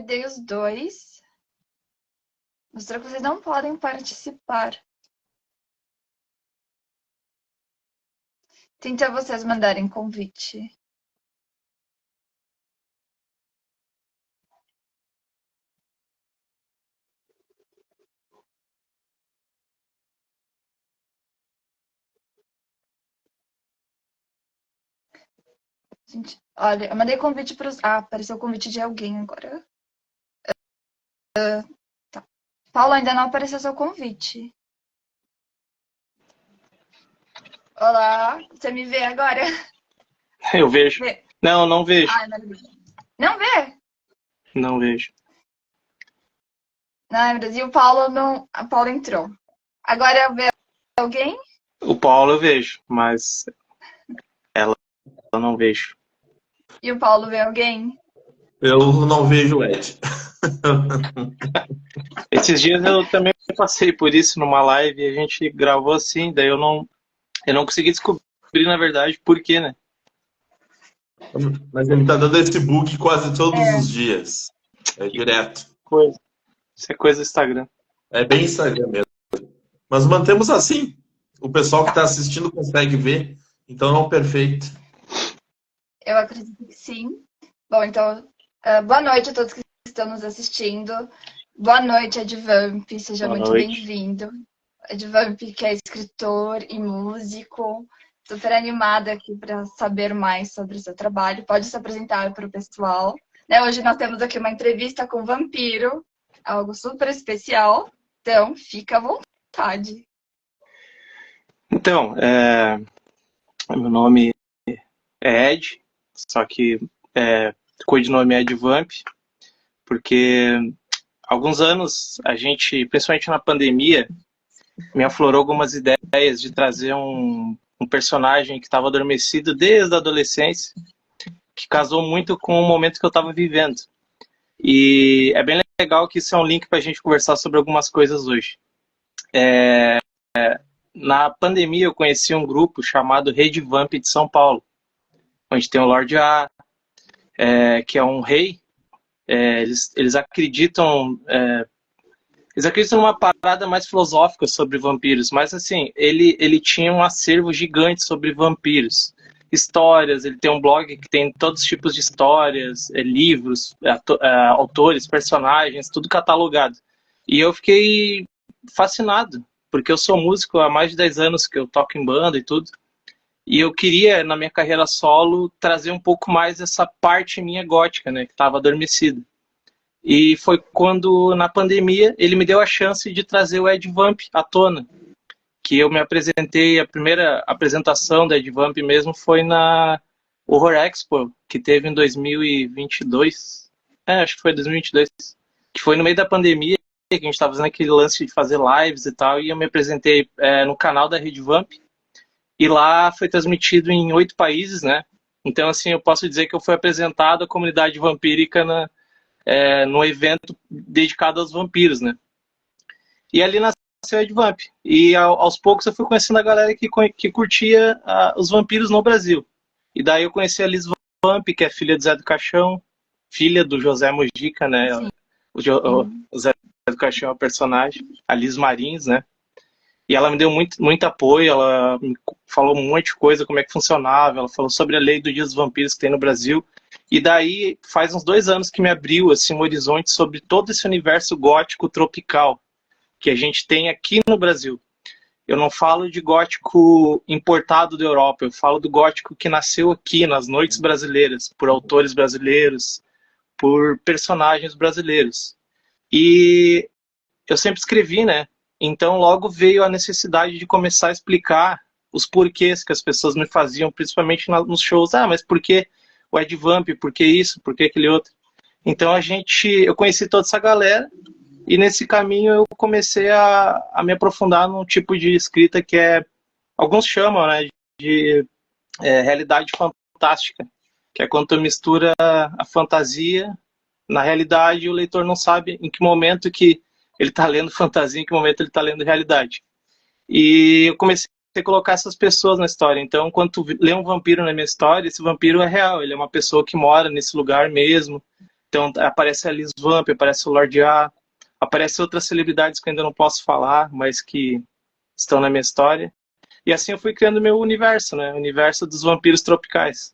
convidei os dois. Mostrou que vocês não podem participar. Tenta vocês mandarem convite. Gente, olha, eu mandei convite para os... Ah, apareceu o convite de alguém agora. Tá. Paulo, ainda não apareceu seu convite. Olá, você me vê agora? Eu vejo. Vê. Não, não vejo. Ai, maravilha. Não vê? Não vejo. Não, Brasil, o Paulo não. A Paulo entrou. Agora eu vejo alguém? O Paulo eu vejo, mas ela eu não vejo. E o Paulo vê alguém? Eu não vejo o Ed. Esses dias eu também passei por isso numa live e a gente gravou assim, daí eu não consegui descobrir, na verdade, por quê, né? Mas ele tá dando esse bug quase todos os dias. É direto. Coisa. Isso é coisa do Instagram. É bem Instagram mesmo. Mas mantemos assim. O pessoal que está assistindo consegue ver. Então não perfeito. Eu acredito que sim. Bom, então, boa noite a todos que estão nos assistindo. Boa noite, Edvamp. Seja Boa muito noite. bem-vindo. Edvamp, que é escritor e músico. Super animada aqui para saber mais sobre o seu trabalho. Pode se apresentar para o pessoal. Né, hoje nós temos aqui uma entrevista com o Vampiro, algo super especial. Então, fica à vontade. Então, meu nome é Ed, só que o codinome é Edvamp, porque há alguns anos a gente, principalmente na pandemia, me aflorou algumas ideias de trazer um personagem que estava adormecido desde a adolescência, que casou muito com o momento que eu estava vivendo. E é bem legal que isso é um link para a gente conversar sobre algumas coisas hoje. Na pandemia eu conheci um grupo chamado Rede Vamp de São Paulo, onde tem o Lorde A, que é um rei. Eles acreditam numa parada mais filosófica sobre vampiros, mas assim, ele tinha um acervo gigante sobre vampiros. Histórias, ele tem um blog que tem todos os tipos de histórias, livros, autores, personagens, tudo catalogado. E eu fiquei fascinado, porque eu sou músico há mais de 10 anos que eu toco em banda e tudo. E eu queria, na minha carreira solo, trazer um pouco mais essa parte minha gótica, né, que estava adormecida. E foi quando, na pandemia, ele me deu a chance de trazer o Ed Vamp à tona. Que eu me apresentei, a primeira apresentação da Ed Vamp mesmo foi na Horror Expo, que teve em 2022. Acho que foi 2022. Que foi no meio da pandemia, que a gente estava fazendo aquele lance de fazer lives e tal, e eu me apresentei no canal da Rede Vamp. E lá foi transmitido em 8 países, né? Então, assim, eu posso dizer que eu fui apresentado à comunidade vampírica no evento dedicado aos vampiros, né? E ali nasceu Ed Vamp. E aos poucos eu fui conhecendo a galera que curtia os vampiros no Brasil. E daí eu conheci a Liz Vamp, que é filha do Zé do Caixão, filha do José Mojica, né? O Zé do Caixão é o personagem, a Liz Marins, né? E ela me deu muito apoio, ela me falou um monte de coisa, como é que funcionava, ela falou sobre a lei do Dia dos Vampiros que tem no Brasil. E daí faz uns 2 anos que me abriu assim, um horizonte sobre todo esse universo gótico tropical que a gente tem aqui no Brasil. Eu não falo de gótico importado da Europa, eu falo do gótico que nasceu aqui, nas noites brasileiras, por autores brasileiros, por personagens brasileiros. E eu sempre escrevi, né? Então logo veio a necessidade de começar a explicar os porquês que as pessoas me faziam, principalmente nos shows. Mas por que o Ed Vamp? Por que isso? Por que aquele outro? Então eu conheci toda essa galera e nesse caminho eu comecei a me aprofundar num tipo de escrita que alguns chamam, né, de realidade fantástica, que é quando tu mistura a fantasia na realidade e o leitor não sabe em que momento que ele está lendo fantasia, em que momento ele está lendo realidade. E eu comecei a colocar essas pessoas na história. Então, quando tu lê um vampiro na minha história, esse vampiro é real, ele é uma pessoa que mora nesse lugar mesmo, Então aparece a Liz Vamp, aparece o Lorde A, aparece outras celebridades que eu ainda não posso falar, mas que estão na minha história. E assim eu fui criando meu universo, né? O universo dos vampiros tropicais.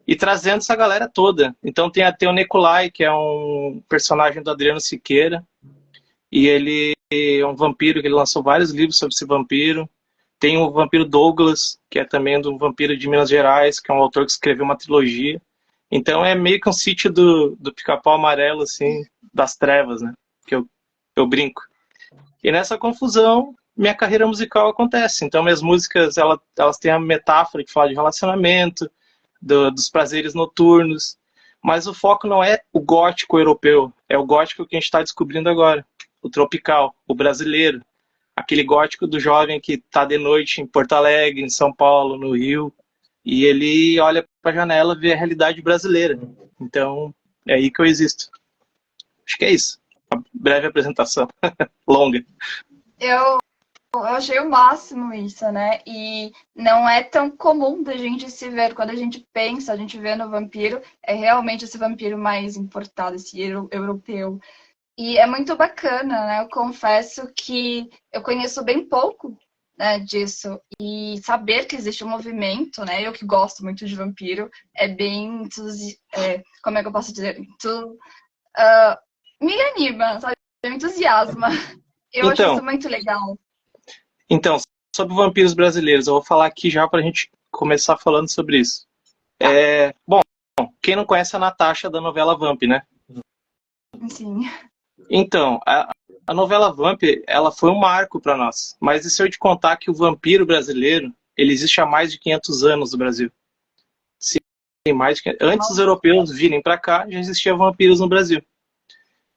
E trazendo essa galera toda. Então tem o Nikolai, que é um personagem do Adriano Siqueira. E ele é um vampiro, que ele lançou vários livros sobre esse vampiro. Tem o vampiro Douglas, que é também um vampiro de Minas Gerais, que é um autor que escreveu uma trilogia. Então é meio que um sítio do Pica-Pau Amarelo, assim, das trevas, né? Que eu brinco. E nessa confusão, minha carreira musical acontece. Então minhas músicas, elas têm a metáfora que fala de relacionamento, dos prazeres noturnos. Mas o foco não é o gótico europeu, é o gótico que a gente está descobrindo agora. O tropical, o brasileiro. Aquele gótico do jovem que está de noite em Porto Alegre, em São Paulo, no Rio, e ele olha para a janela e vê a realidade brasileira. Então, é aí que eu existo. Acho que é isso. Uma breve apresentação. Longa. Eu achei o máximo isso, né? E não é tão comum da gente se ver. Quando a gente pensa, a gente vê no vampiro, é realmente esse vampiro mais importado, esse europeu. E é muito bacana, né? Eu confesso que eu conheço bem pouco, né, disso. E saber que existe um movimento, né? Eu que gosto muito de vampiro, é bem... como é que eu posso dizer? Me anima, sabe? Me entusiasma. Eu acho isso muito legal. Então, sobre vampiros brasileiros, eu vou falar aqui já para a gente começar falando sobre isso. Bom, quem não conhece a Natasha da novela Vamp, né? Sim. Então, a novela Vamp, ela foi um marco para nós. Mas e se eu te contar que o vampiro brasileiro, ele existe há mais de 500 anos no Brasil? Sim, mais de 500. Antes dos europeus virem para cá, já existiam vampiros no Brasil.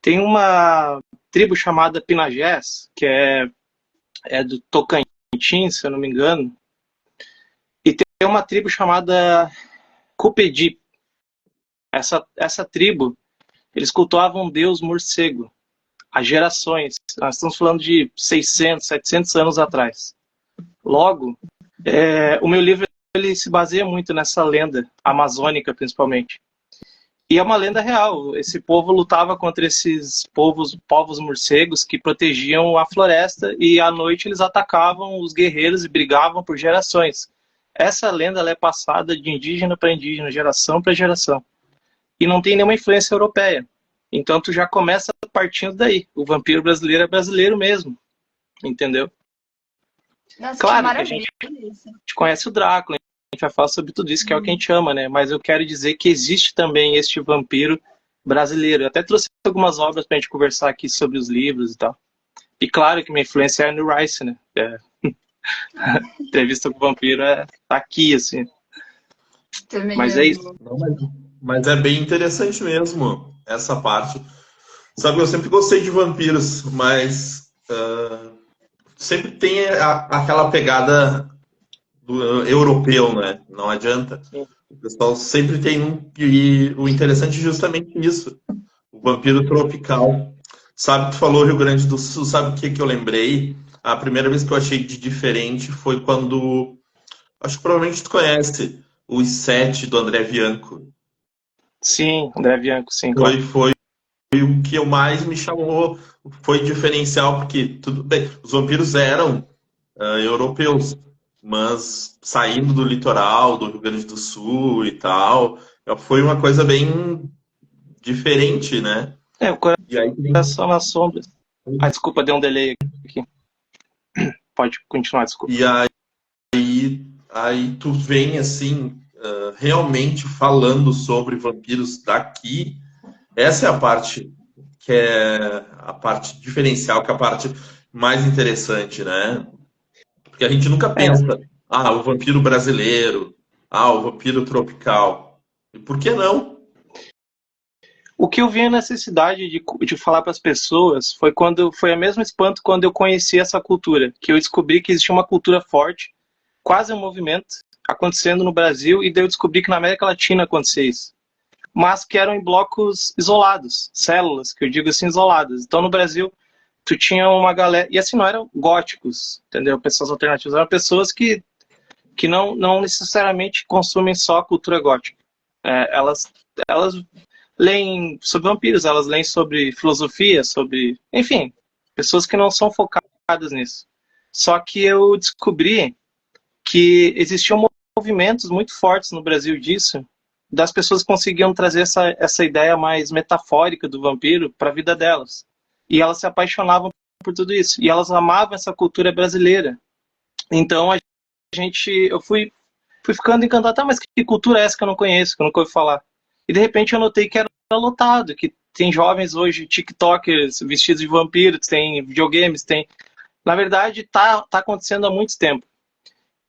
Tem uma tribo chamada Pinagés, que é do Tocantins, se eu não me engano. E tem uma tribo chamada Cupedi. Essa tribo, eles cultuavam um deus morcego há gerações. Nós estamos falando de 600, 700 anos atrás. Logo, o meu livro ele se baseia muito nessa lenda amazônica, principalmente. E é uma lenda real. Esse povo lutava contra esses povos morcegos que protegiam a floresta e à noite eles atacavam os guerreiros e brigavam por gerações. Essa lenda ela é passada de indígena para indígena, geração para geração. E não tem nenhuma influência europeia. Então tu já começa partindo daí. O vampiro brasileiro é brasileiro mesmo. Entendeu? Nossa, claro que que a gente conhece o Drácula, a gente vai falar sobre tudo isso, que é o que a gente ama, né? Mas eu quero dizer que existe também este vampiro brasileiro. Eu até trouxe algumas obras pra gente conversar aqui sobre os livros e tal. E claro que minha influência é Anne Rice, né? Entrevista com o vampiro tá aqui, assim. Também mas é isso. Não, mas é bem interessante mesmo essa parte. Sabe, eu sempre gostei de vampiros, mas sempre tem aquela pegada do europeu, né? Não adianta. Sim. O pessoal sempre tem um. E o interessante é justamente isso. O vampiro tropical. Sabe, tu falou Rio Grande do Sul, sabe o que eu lembrei? A primeira vez que eu achei de diferente foi quando. Acho que provavelmente tu conhece os Sete do André Bianco. Sim, André Bianco, sim, claro. Foi o que mais me chamou, foi diferencial, porque tudo bem, os vampiros eram europeus, mas saindo do litoral, do Rio Grande do Sul e tal, foi uma coisa bem diferente, né? O E aí, Coração nas Sombras. Desculpa, deu um delay aqui. Pode continuar, desculpa. E aí tu vem assim, realmente falando sobre vampiros daqui. Essa é a parte que é a parte diferencial, que é a parte mais interessante, né? Porque a gente nunca pensa, o vampiro brasileiro, o vampiro tropical. E por que não? O que eu vi a necessidade de falar para as pessoas foi a mesmo espanto quando eu conheci essa cultura, que eu descobri que existia uma cultura forte, quase um movimento, acontecendo no Brasil, e daí eu descobri que na América Latina acontecia isso. Mas que eram em blocos isolados, células, que eu digo assim, isoladas. Então no Brasil, tu tinha uma galera, e assim, não eram góticos, entendeu? Pessoas alternativas, eram pessoas que não necessariamente consumem só a cultura gótica. Elas leem sobre vampiros, elas leem sobre filosofia, sobre... Enfim, pessoas que não são focadas nisso. Só que eu descobri que existiam movimentos muito fortes no Brasil disso, das pessoas que conseguiam trazer essa ideia mais metafórica do vampiro para a vida delas. E elas se apaixonavam por tudo isso. E elas amavam essa cultura brasileira. Então eu fui ficando encantado. Tá, mas que cultura é essa que eu não conheço, que eu nunca ouvi falar? E de repente eu notei que era lotado, que tem jovens hoje, tiktokers, vestidos de vampiros, tem videogames, tem... Na verdade, tá acontecendo há muito tempo.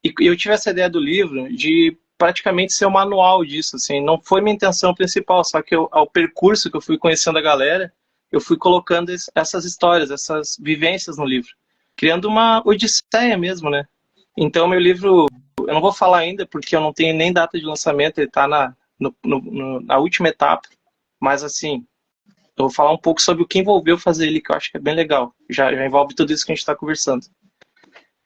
E eu tive essa ideia do livro de praticamente ser um manual disso, assim. Não foi minha intenção principal, só que ao percurso que eu fui conhecendo a galera, eu fui colocando essas histórias, essas vivências no livro. Criando uma odisseia mesmo, né? Então, meu livro, eu não vou falar ainda, porque eu não tenho nem data de lançamento, ele está na última etapa. Mas, assim, eu vou falar um pouco sobre o que envolveu fazer ele, que eu acho que é bem legal. Já envolve tudo isso que a gente está conversando.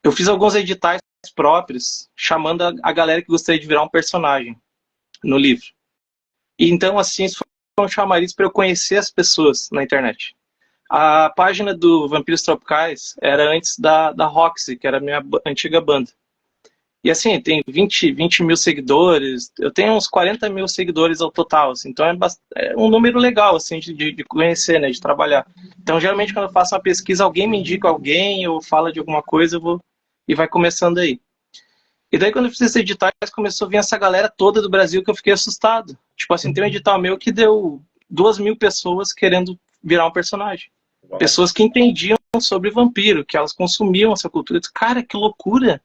Eu fiz alguns editais próprios, chamando a galera que gostaria de virar um personagem no livro. E então, assim, isso foi um chamariz para eu conhecer as pessoas na internet. A página do Vampiros Tropicais era antes da Roxy, que era a minha antiga banda. E assim, tem 20 mil seguidores, eu tenho uns 40 mil seguidores ao total, assim, então é um número legal, assim, de conhecer, né, de trabalhar. Então, geralmente, quando eu faço uma pesquisa, alguém me indica alguém, ou fala de alguma coisa, e vai começando aí. E daí, quando eu fiz esses editais, começou a vir essa galera toda do Brasil que eu fiquei assustado. Tipo assim, tem um edital meu que deu 2.000 pessoas querendo virar um personagem. Pessoas que entendiam sobre vampiro, que elas consumiam essa cultura. Eu disse, cara, que loucura!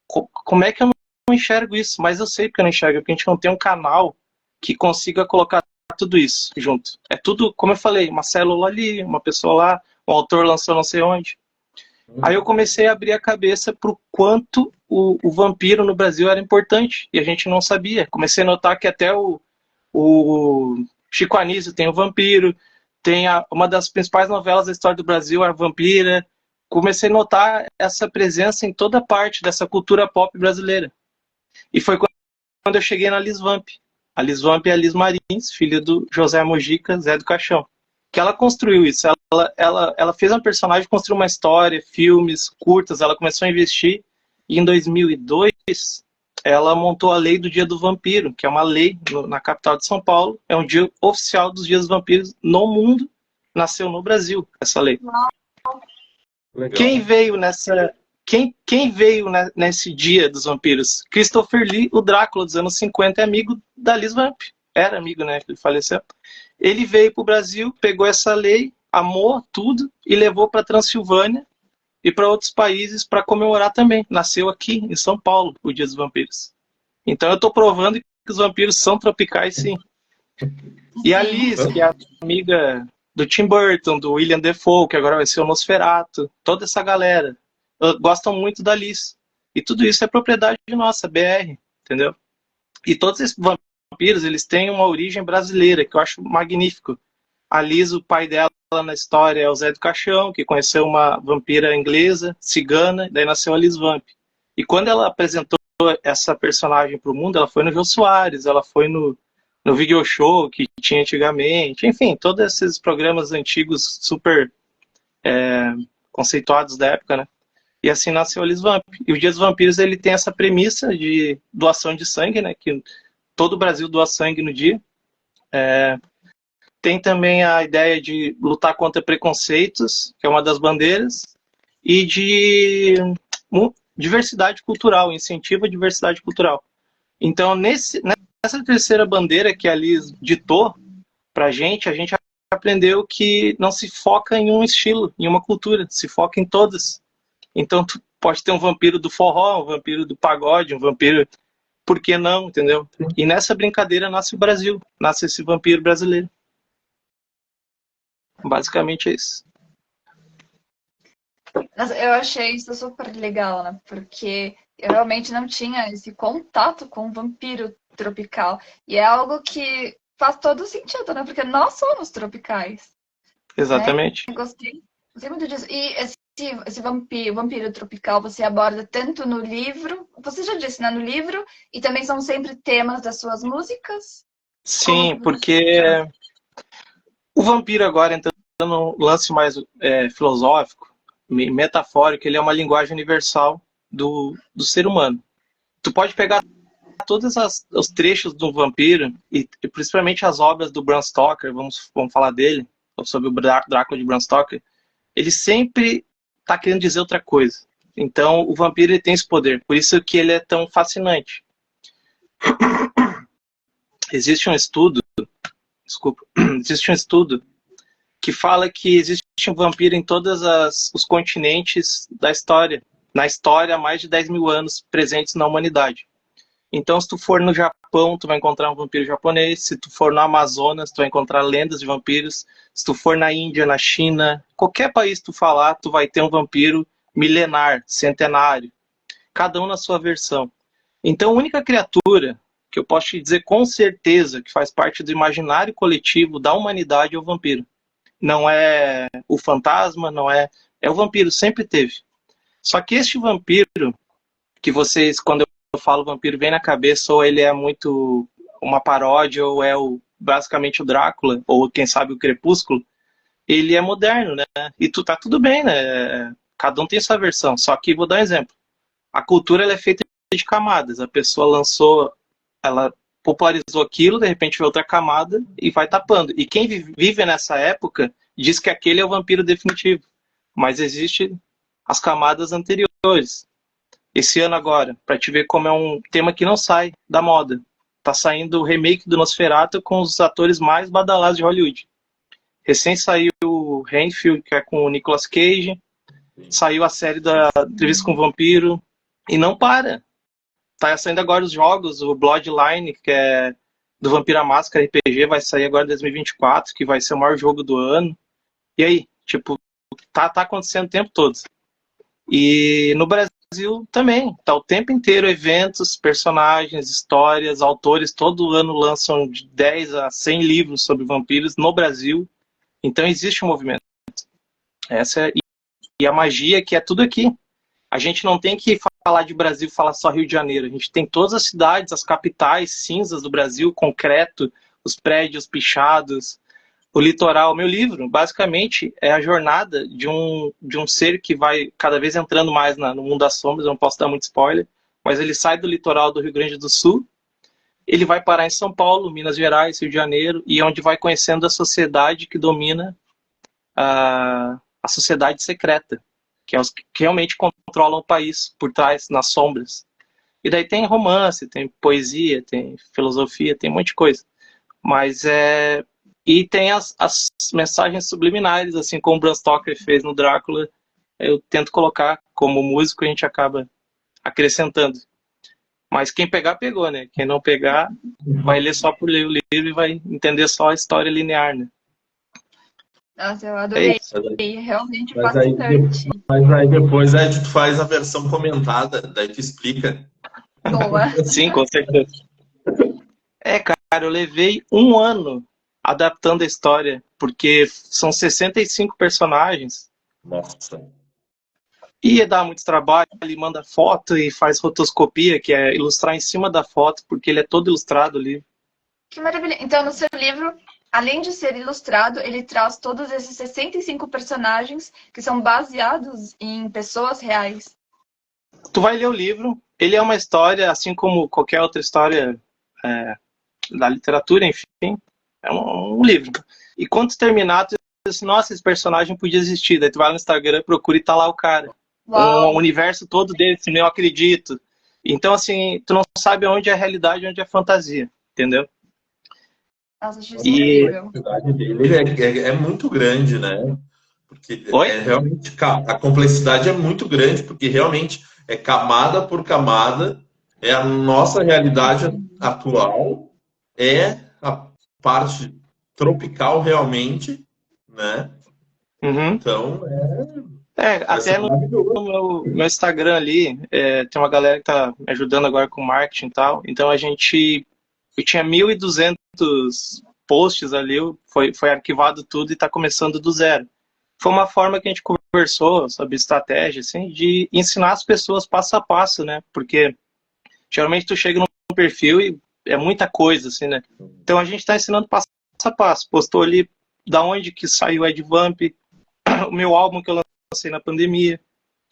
Como é que eu não enxergo isso? Mas eu sei porque eu não enxergo, porque a gente não tem um canal que consiga colocar tudo isso junto. É tudo, como eu falei, uma célula ali, uma pessoa lá, um autor lançou não sei onde. Aí eu comecei a abrir a cabeça para o quanto o vampiro no Brasil era importante, e a gente não sabia. Comecei a notar que até o Chico Anísio tem o vampiro, tem uma das principais novelas da história do Brasil, a Vampira. Comecei a notar essa presença em toda parte dessa cultura pop brasileira. E foi quando eu cheguei na Liz Vamp. A Liz Vamp é a Liz Marins, filha do José Mojica, Zé do Caixão. Que ela construiu isso. Ela fez uma personagem, construiu uma história, filmes, curtas, ela começou a investir. E em 2002, ela montou a Lei do Dia do Vampiro, que é uma lei na capital de São Paulo. É um dia oficial dos Dias dos Vampiros no mundo. Nasceu no Brasil, essa lei. Legal. Quem veio nesse Dia dos Vampiros? Christopher Lee, o Drácula dos anos 50, é amigo da Liz Vamp. Era amigo, né? Ele faleceu. Ele veio para o Brasil, pegou essa lei, amou tudo e levou para Transilvânia e para outros países para comemorar também. Nasceu aqui em São Paulo o Dia dos Vampiros. Então eu estou provando que os vampiros são tropicais, sim. E a Liz, que é a amiga do Tim Burton, do William Dafoe, que agora vai ser o Nosferatu, toda essa galera gostam muito da Liz. E tudo isso é propriedade nossa, BR, entendeu? E todos esses vampiros, eles têm uma origem brasileira, que eu acho magnífico. A Liz, o pai dela na história é o Zé do Caixão, que conheceu uma vampira inglesa, cigana, daí nasceu a Liz Vamp. E quando ela apresentou essa personagem para o mundo, ela foi no Jô Soares, ela foi no video show que tinha antigamente, enfim, todos esses programas antigos super conceituados da época, né? E assim nasceu a Liz Vamp. E o Dia dos Vampiros, ele tem essa premissa de doação de sangue, né? Que todo o Brasil doa sangue no dia. Tem também a ideia de lutar contra preconceitos, que é uma das bandeiras, e de diversidade cultural, incentivo à diversidade cultural. Então, nessa terceira bandeira que a Liz ditou pra gente, a gente aprendeu que não se foca em um estilo, em uma cultura, se foca em todas. Então, tu pode ter um vampiro do forró, um vampiro do pagode, um vampiro... Por que não, entendeu? E nessa brincadeira nasce o Brasil, nasce esse vampiro brasileiro. Basicamente é isso. Eu achei isso super legal, né? Porque eu realmente não tinha esse contato com o vampiro tropical. E é algo que faz todo sentido, né? Porque nós somos tropicais. Exatamente. Né? Gostei muito disso. E esse vampiro tropical você aborda tanto no livro, você já disse, né? No livro, e também são sempre temas das suas músicas? Sim, porque O vampiro agora, entrando num lance mais filosófico, metafórico, ele é uma linguagem universal do ser humano. Tu pode pegar todos os trechos do vampiro, e principalmente as obras do Bram Stoker, vamos falar dele, sobre o Drácula de Bram Stoker, ele sempre está querendo dizer outra coisa. Então, o vampiro ele tem esse poder, por isso que ele é tão fascinante. Existe um estudo que fala que existe um vampiro em todos os continentes da história. Na história, há mais de 10 mil anos presentes na humanidade. Então, se tu for no Japão, tu vai encontrar um vampiro japonês. Se tu for no Amazonas, tu vai encontrar lendas de vampiros. Se tu for na Índia, na China, qualquer país que tu falar, tu vai ter um vampiro milenar, centenário. Cada um na sua versão. Então, a única criatura que eu posso te dizer com certeza que faz parte do imaginário coletivo da humanidade é o vampiro. Não é o fantasma, não é... É o vampiro, sempre teve. Só que este vampiro, que vocês, quando eu falo vampiro, vem na cabeça, ou ele é muito uma paródia, ou é basicamente o Drácula, ou quem sabe o Crepúsculo, ele é moderno, né? E tá tudo bem, né? Cada um tem sua versão. Só que vou dar um exemplo. A cultura ela é feita de camadas. A pessoa lançou, ela popularizou aquilo, de repente vê outra camada e vai tapando. E quem vive nessa época diz que aquele é o vampiro definitivo. Mas existem as camadas anteriores. Esse ano agora, para te ver como é um tema que não sai da moda. Tá saindo o remake do Nosferatu com os atores mais badalados de Hollywood. Recém saiu o Renfield, que é com o Nicolas Cage. Saiu a série da Entrevista com o Vampiro. E não para. Tá saindo agora os jogos, o Bloodline, que é do Vampiro à Máscara RPG, vai sair agora em 2024, que vai ser o maior jogo do ano. E aí, tipo, tá acontecendo o tempo todo. E no Brasil também, tá o tempo inteiro eventos, personagens, histórias, autores, todo ano lançam de 10 a 100 livros sobre vampiros no Brasil. Então existe um movimento. E a magia que é tudo aqui. A gente não tem que falar de Brasil, falar só Rio de Janeiro. A gente tem todas as cidades, as capitais cinzas do Brasil, concreto, os prédios pichados, o litoral. Meu livro, basicamente, é a jornada de um ser que vai cada vez entrando mais no mundo das sombras. Eu não posso dar muito spoiler, mas ele sai do litoral do Rio Grande do Sul, ele vai parar em São Paulo, Minas Gerais, Rio de Janeiro, e é onde vai conhecendo a sociedade que domina a sociedade secreta, que é os que realmente controlam o país por trás, nas sombras. E daí tem romance, tem poesia, tem filosofia, tem um monte de coisa. Mas e tem as mensagens subliminares, assim como o Bram Stoker fez no Drácula, eu tento colocar como músico, a gente acaba acrescentando. Mas quem pegar, pegou, né? Quem não pegar, vai ler só por ler o livro e vai entender só a história linear, né? Nossa, eu adorei. Realmente fascinante. Mas aí depois tu faz a versão comentada, daí tu explica. Boa. Sim, com certeza. Cara, eu levei um ano adaptando a história, porque são 65 personagens. Nossa. Ia dar muito trabalho, ele manda foto e faz rotoscopia, que é ilustrar em cima da foto, porque ele é todo ilustrado o livro. Que maravilha. Então, no seu livro, além de ser ilustrado, ele traz todos esses 65 personagens que são baseados em pessoas reais. Tu vai ler o livro, ele é uma história, assim como qualquer outra história da literatura, enfim, é um livro. E quando tu terminar, tu diz assim, nossa, esse personagem podia existir. Daí tu vai no Instagram, procura e tá lá o cara. Uau. O universo todo dele, assim, eu acredito. Então, assim, tu não sabe onde é a realidade e onde é a fantasia, entendeu? Nossa, acho isso incrível. A complexidade dele é muito grande, né? Porque realmente a complexidade é muito grande, porque realmente é camada por camada, é a nossa realidade atual, é a parte tropical realmente, né? Uhum. Então, até no meu Instagram ali, tem uma galera que tá me ajudando agora com marketing e tal, então eu tinha 1.200 posts ali, foi arquivado tudo e tá começando do zero. Foi uma forma que a gente conversou sobre estratégia, assim, de ensinar as pessoas passo a passo, né? Porque geralmente tu chega num perfil e é muita coisa, assim, né? Então a gente tá ensinando passo a passo. Postou ali da onde que saiu Ed Vamp, o meu álbum que eu lancei na pandemia.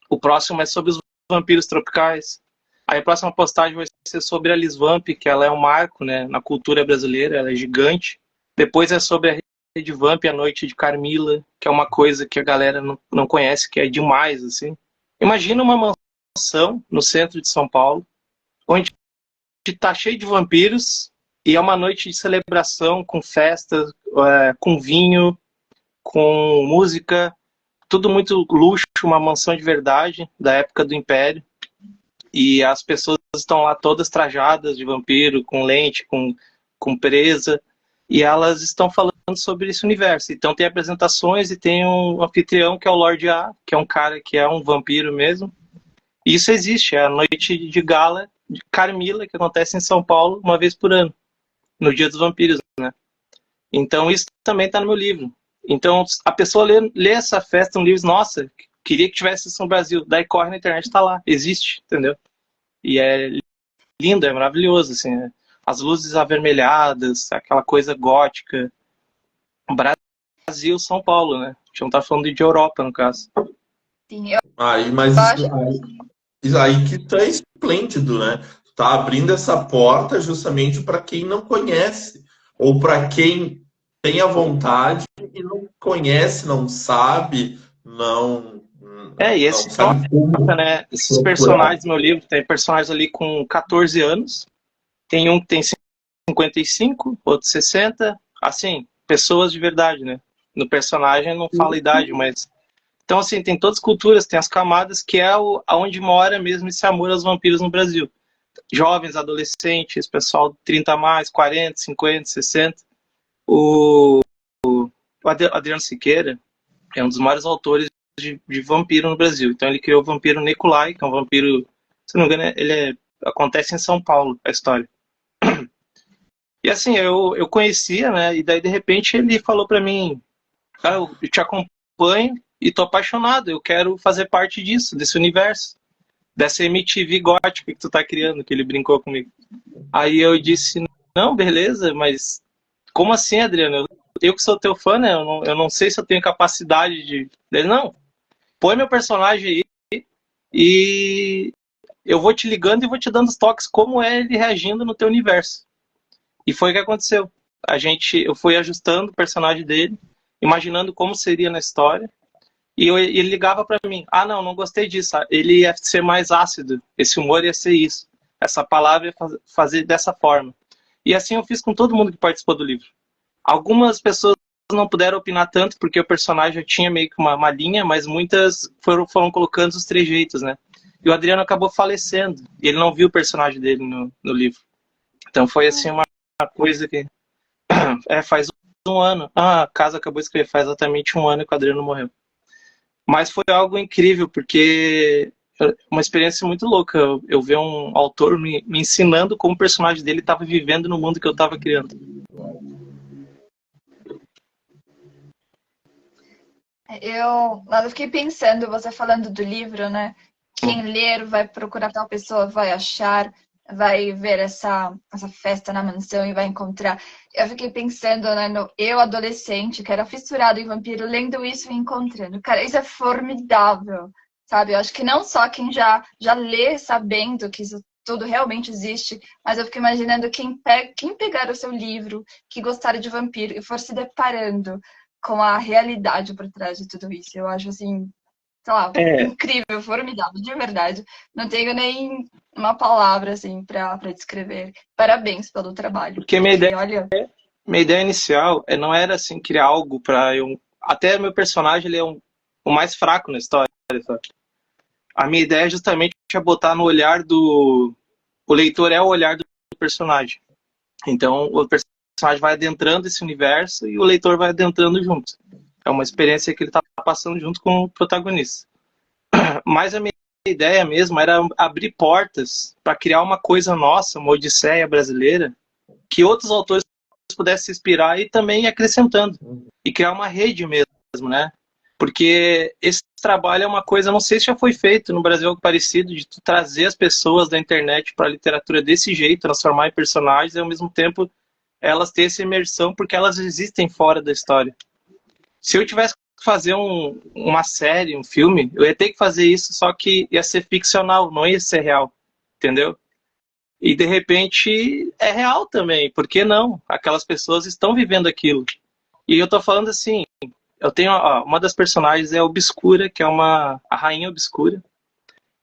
O próximo é sobre os vampiros tropicais. Aí a próxima postagem vai ser sobre a Liz Vamp, que ela é um marco, né, na cultura brasileira, ela é gigante. Depois é sobre a Rede Vamp, a Noite de Carmila, que é uma coisa que a galera não conhece, que é demais, assim. Imagina uma mansão no centro de São Paulo, onde está cheio de vampiros, e é uma noite de celebração, com festas, com vinho, com música, tudo muito luxo, uma mansão de verdade, da época do Império. E as pessoas estão lá todas trajadas de vampiro, com lente, com presa, e elas estão falando sobre esse universo. Então tem apresentações e tem um anfitrião que é o Lorde A, que é um cara que é um vampiro mesmo. E isso existe, é a noite de gala de Carmila, que acontece em São Paulo uma vez por ano, no Dia dos Vampiros, né? Então isso também está no meu livro. Então a pessoa lê essa festa no livro, nossa, queria que tivesse isso no Brasil. Daí corre na internet, está lá, existe, entendeu? E é lindo, é maravilhoso, assim, né? As luzes avermelhadas, aquela coisa gótica. Brasil, São Paulo, né? A gente não tá falando de Europa, no caso. Sim, eu Mas acho. isso aí que tá esplêndido, né? Tá abrindo essa porta justamente para quem não conhece, ou para quem tem a vontade e não conhece, não sabe, E não esse é uma sabe como época, né? Esses procurar. personagens do meu livro, tem personagens ali com 14 anos, tem um que tem 55, outro 60, assim, pessoas de verdade, né? No personagem não fala a idade, mas... Então, assim, tem todas as culturas, tem as camadas, que é aonde mora mesmo esse amor aos vampiros no Brasil. Jovens, adolescentes, pessoal de 30 a mais, 40, 50, 60. O Adriano Siqueira é um dos maiores autores de vampiro no Brasil. Então ele criou o vampiro Nicolai, que é um vampiro, se não me engano, acontece em São Paulo, a história. E assim, eu conhecia, né? E daí de repente ele falou pra mim, cara, eu te acompanho e tô apaixonado, eu quero fazer parte disso, desse universo, dessa MTV gótica que tu tá criando, que ele brincou comigo. Aí eu disse, não, beleza, mas como assim, Adriano? Eu que sou teu fã, né? Eu não sei se eu tenho capacidade de... Ele, não, põe meu personagem aí e eu vou te ligando e vou te dando os toques como é ele reagindo no teu universo. E foi o que aconteceu. Eu fui ajustando o personagem dele, imaginando como seria na história, e ele ligava para mim, não gostei disso, ele ia ser mais ácido, esse humor ia ser isso, essa palavra ia fazer dessa forma. E assim eu fiz com todo mundo que participou do livro. Algumas pessoas não puderam opinar tanto, porque o personagem tinha meio que uma linha, mas muitas foram colocando os trejeitos, né? E o Adriano acabou falecendo, e ele não viu o personagem dele no livro. Então foi assim uma coisa que... faz um ano. A casa acabou de escrever, faz exatamente um ano que o Adriano morreu. Mas foi algo incrível, porque uma experiência muito louca. Eu ver um autor me ensinando como o personagem dele estava vivendo no mundo que eu estava criando. Eu fiquei pensando, você falando do livro, né? Quem ler vai procurar tal pessoa, vai achar, vai ver essa festa na mansão e vai encontrar. Eu fiquei pensando, né, no eu adolescente, que era fissurado em vampiro, lendo isso e encontrando. Cara, isso é formidável, sabe? Eu acho que não só quem já lê sabendo que isso tudo realmente existe, mas eu fico imaginando quem pegar o seu livro, que gostar de vampiro e for se deparando com a realidade por trás de tudo isso. Eu acho assim, sei lá, incrível, formidável, de verdade. Não tenho nem uma palavra assim para descrever. Parabéns pelo trabalho. Porque minha ideia inicial não era assim criar algo para eu... Até meu personagem ele é o mais fraco na história, sabe? A minha ideia justamente é botar no olhar do... O leitor é o olhar do personagem. Então o personagem vai adentrando esse universo e o leitor vai adentrando junto. É uma experiência que ele está passando junto com o protagonista. Mas a minha ideia mesmo era abrir portas para criar uma coisa nossa, uma odisseia brasileira, que outros autores pudessem se inspirar e também ir acrescentando. E criar uma rede mesmo, né? Porque esse trabalho é uma coisa, não sei se já foi feito no Brasil algo parecido, de tu trazer as pessoas da internet para a literatura desse jeito, transformar em personagens e ao mesmo tempo elas terem essa imersão porque elas existem fora da história. Se eu tivesse que fazer uma série, um filme, eu ia ter que fazer isso, só que ia ser ficcional, não ia ser real, entendeu? E de repente é real também, por que não? Aquelas pessoas estão vivendo aquilo. E eu tô falando assim, eu tenho, ó, uma das personagens é a Obscura, que é a rainha Obscura,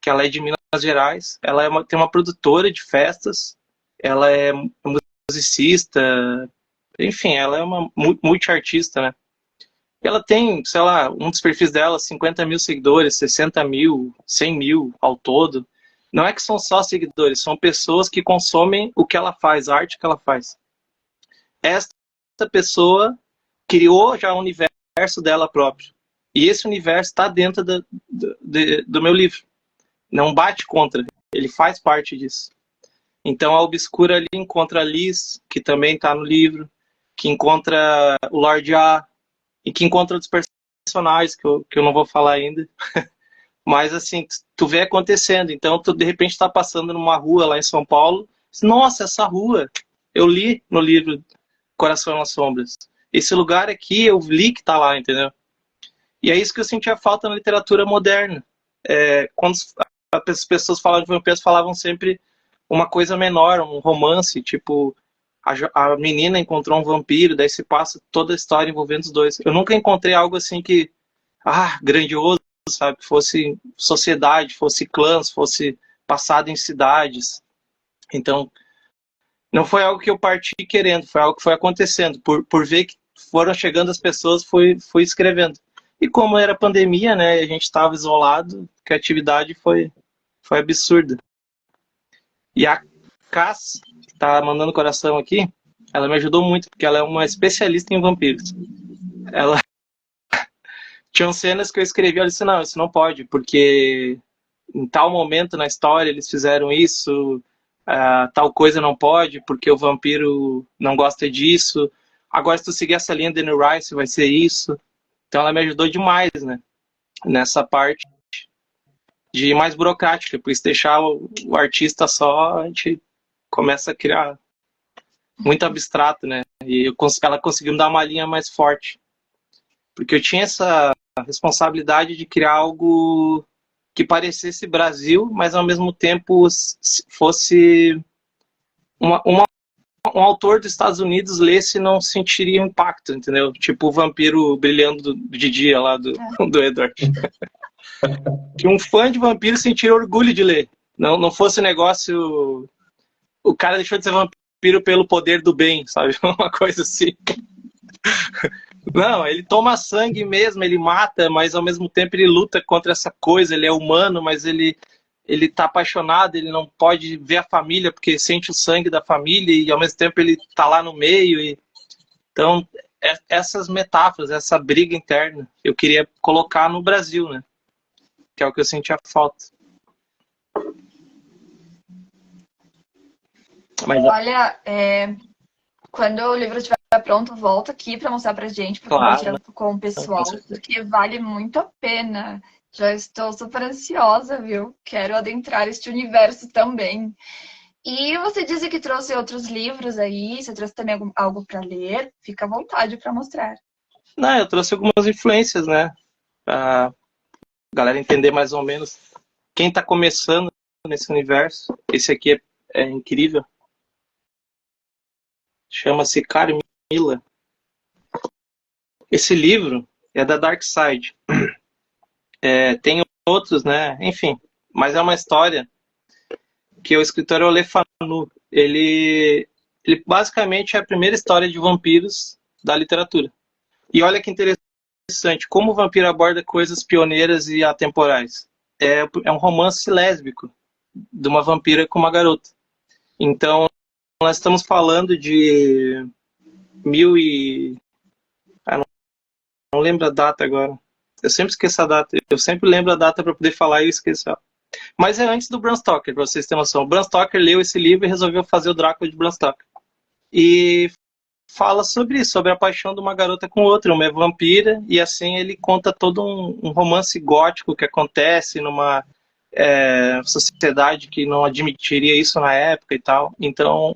que ela é de Minas Gerais, ela tem uma produtora de festas, ela é musicista, enfim, ela é uma multiartista, né? Ela tem, sei lá, um dos perfis dela, 50 mil seguidores, 60 mil, 100 mil ao todo. Não é que são só seguidores, são pessoas que consomem o que ela faz, a arte que ela faz. Esta pessoa criou já o universo dela própria. E esse universo está dentro do meu livro. Não bate contra, ele faz parte disso. Então a Obscura ali encontra a Liz, que também está no livro, que encontra o Lorde A, e que encontra outros personagens que eu não vou falar ainda. Mas assim, tu vê acontecendo. Então tu de repente está passando numa rua lá em São Paulo. Nossa, essa rua, eu li no livro Coração nas Sombras. Esse lugar aqui, eu li que está lá, entendeu? E é isso que eu sentia falta na literatura moderna. Quando as pessoas falavam de vampiros, falavam sempre uma coisa menor, um romance, tipo, a menina encontrou um vampiro, daí se passa toda a história envolvendo os dois. Eu nunca encontrei algo assim que, grandioso, sabe? Que fosse sociedade, fosse clãs, fosse passado em cidades. Então, não foi algo que eu parti querendo, foi algo que foi acontecendo. Por ver que foram chegando as pessoas, fui escrevendo. E como era pandemia, né, a gente estava isolado, a criatividade foi absurda. E a Cass, que tá mandando coração aqui, ela me ajudou muito, porque ela é uma especialista em vampiros. Ela tinham cenas que eu escrevi, ela disse, não, isso não pode, porque em tal momento na história eles fizeram isso, tal coisa não pode, porque o vampiro não gosta disso. Agora, se tu seguir essa linha de Anne Rice, vai ser isso. Então ela me ajudou demais, né? Nessa parte de mais burocrática, porque se deixar o artista só, a gente começa a criar muito abstrato, né? E ela conseguiu me dar uma linha mais forte. Porque eu tinha essa responsabilidade de criar algo que parecesse Brasil, mas ao mesmo tempo fosse um autor dos Estados Unidos lesse e não sentiria impacto, entendeu? Tipo o vampiro brilhando de dia lá do Edward. Que um fã de vampiro sentiria orgulho de ler. Não fosse um negócio... O cara deixou de ser vampiro pelo poder do bem, sabe? Uma coisa assim. Não, ele toma sangue mesmo, ele mata, mas ao mesmo tempo ele luta contra essa coisa, ele é humano, mas ele tá apaixonado, ele não pode ver a família porque sente o sangue da família e ao mesmo tempo ele tá lá no meio. Então, essas metáforas, essa briga interna, eu queria colocar no Brasil, né? Que é o que eu sentia falta. Mas... Olha, quando o livro estiver pronto, volta aqui para mostrar pra gente, para compartilhar com o pessoal, porque vale muito a pena. Já estou super ansiosa, viu? Quero adentrar este universo também. E você disse que trouxe outros livros aí, você trouxe também algo para ler? Fica à vontade para mostrar. Não, eu trouxe algumas influências, né? Pra galera entender mais ou menos quem está começando nesse universo. Esse aqui é incrível. Chama-se Carmila. Esse livro é da Dark Side. Tem outros, né? Enfim, mas é uma história que o escritor é o Le Fanu. Ele basicamente é a primeira história de vampiros da literatura. E olha que interessante, como o vampiro aborda coisas pioneiras e atemporais. É um romance lésbico de uma vampira com uma garota. Então, nós estamos falando de não lembro a data agora. Eu sempre esqueço a data. Eu sempre lembro a data para poder falar e eu esqueço ela. Mas é antes do Bram Stoker, para vocês terem noção. O Bram Stoker leu esse livro e resolveu fazer o Drácula de Bram Stoker. E fala sobre isso, sobre a paixão de uma garota com outra, uma vampira, e assim ele conta todo um romance gótico que acontece numa sociedade que não admitiria isso na época e tal. Então,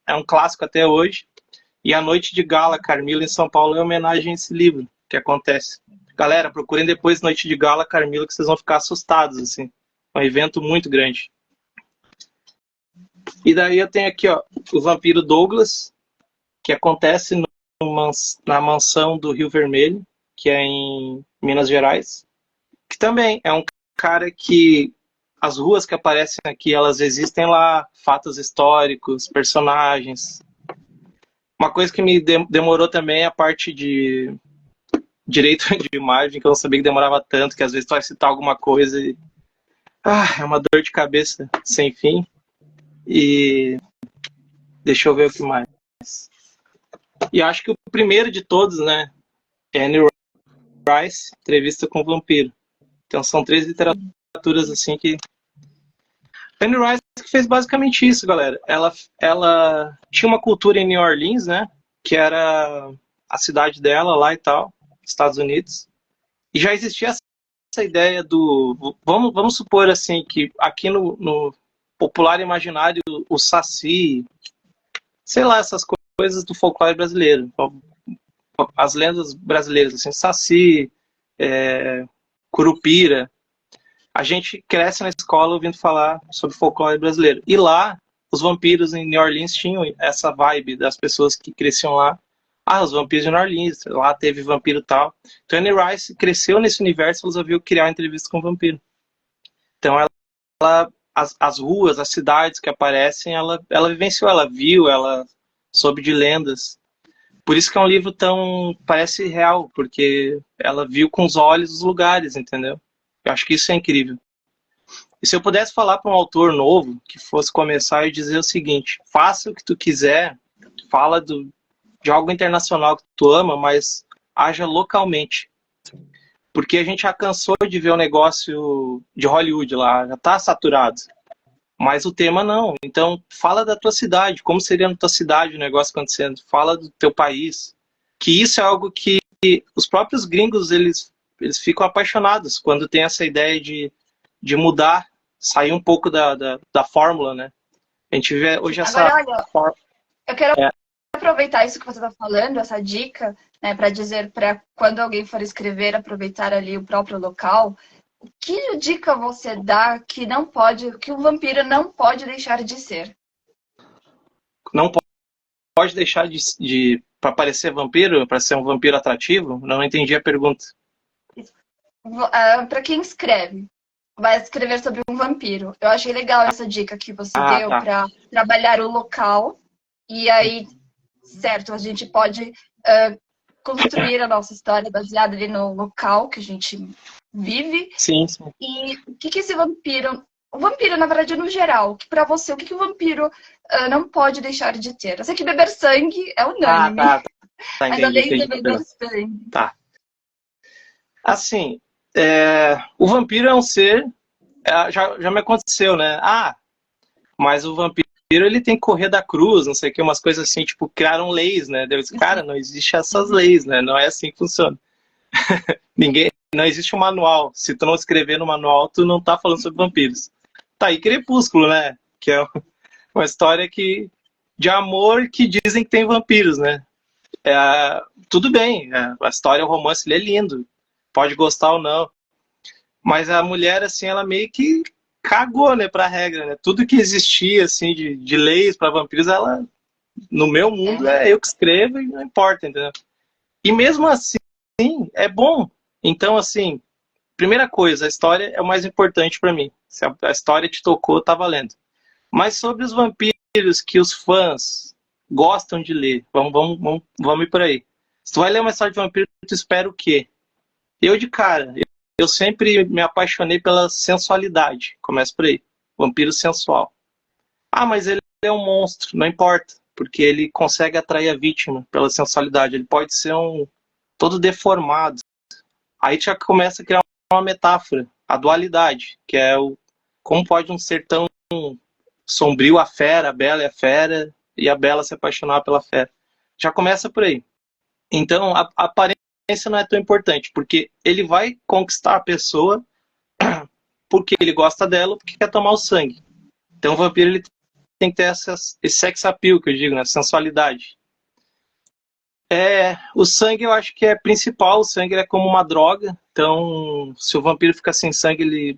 é um clássico até hoje. E a Noite de Gala, Carmila, em São Paulo, é homenagem a esse livro, que acontece. Galera, procurem depois Noite de Gala Carmila, que vocês vão ficar assustados, assim. É um evento muito grande. E daí eu tenho aqui, ó, o Vampiro Douglas, que acontece na mansão do Rio Vermelho, que é em Minas Gerais, que também é um cara que as ruas que aparecem aqui, elas existem lá, fatos históricos, personagens. Uma coisa que me demorou também é a parte de direito de imagem, que eu não sabia que demorava tanto, que às vezes tu vai citar alguma coisa e é uma dor de cabeça sem fim. E deixa eu ver o que mais. E acho que o primeiro de todos, né, é Anne Rice, Entrevista com o Vampiro. Então são 3 literaturas assim que... Anne Rice que fez basicamente isso, galera. Ela tinha uma cultura em New Orleans, né, que era a cidade dela lá e tal, Estados Unidos. E já existia essa ideia do... Vamos supor assim, que aqui no popular imaginário, o Saci, sei lá, essas coisas do folclore brasileiro. As lendas brasileiras, assim, Saci, Curupira. A gente cresce na escola ouvindo falar sobre folclore brasileiro. E lá, os vampiros em New Orleans tinham essa vibe das pessoas que cresciam lá. Os vampiros de New Orleans, lá teve vampiro e tal. Então, Anne Rice cresceu nesse universo e resolveu criar uma entrevista com o vampiro. Então, as ruas, as cidades que aparecem, ela vivenciou, ela viu, ela soube de lendas. Por isso que é um livro tão... parece real, porque ela viu com os olhos os lugares, entendeu? Eu acho que isso é incrível. E se eu pudesse falar para um autor novo, que fosse começar e dizer o seguinte: faça o que tu quiser, fala de algo internacional que tu ama, mas haja localmente. Porque a gente já cansou de ver o negócio de Hollywood lá, já está saturado. Mas o tema não. Então, fala da tua cidade, como seria na tua cidade o negócio acontecendo. Fala do teu país. Que isso é algo que os próprios gringos, eles ficam apaixonados quando tem essa ideia de mudar, sair um pouco da fórmula, né? A gente vê hoje essa... Agora, olha, eu quero aproveitar isso que você está falando, essa dica, né, para dizer para quando alguém for escrever, aproveitar ali o próprio local. Que dica você dá que o vampiro não pode deixar de ser? Não pode deixar para parecer vampiro, para ser um vampiro atrativo? Não entendi a pergunta. Para quem escreve, vai escrever sobre um vampiro. Eu achei legal essa dica que você deu para trabalhar o local. E aí, certo, a gente pode construir a nossa história baseada ali no local que a gente vive. Sim. E o que esse vampiro... O vampiro, na verdade, no geral, que para você, o que o vampiro não pode deixar de ter? Eu sei que beber sangue é unânime. Mas além de beber sangue. Tá. Assim, o vampiro é um ser... já me aconteceu, né? Mas o vampiro, ele tem que correr da cruz, não sei o que, umas coisas assim, tipo, criaram leis, né? Eu disse, cara, não existe essas leis, né? Não é assim que funciona. Não existe um manual. Se tu não escrever no manual, tu não tá falando sobre vampiros. Tá aí Crepúsculo, né? Que é uma história de amor que dizem que tem vampiros, né? Tudo bem, a história, o romance, ele é lindo. Pode gostar ou não. Mas a mulher, assim, ela meio que cagou, né, pra regra, né? Tudo que existia, assim, de leis para vampiros, ela, no meu mundo, é eu que escrevo e não importa, entendeu? E mesmo assim, é bom. Então, assim, primeira coisa, a história é o mais importante para mim. Se a história te tocou, tá valendo. Mas sobre os vampiros que os fãs gostam de ler, vamos ir por aí. Se tu vai ler uma história de vampiro, tu espera o quê? Eu, de cara, eu sempre me apaixonei pela sensualidade. Começa por aí. Vampiro sensual. Mas ele é um monstro. Não importa. Porque ele consegue atrair a vítima pela sensualidade. Ele pode ser todo deformado. Aí já começa a criar uma metáfora. A dualidade. Que é como pode um ser tão sombrio, a fera, a bela é a fera, e a bela se apaixonar pela fera. Já começa por aí. Então, a aparência não é tão importante, porque ele vai conquistar a pessoa porque ele gosta dela, porque quer tomar o sangue. Então o vampiro, ele tem que ter esse sex appeal, que eu digo, né? Sensualidade. O sangue eu acho que é principal. O sangue é como uma droga. Então, se o vampiro fica sem sangue,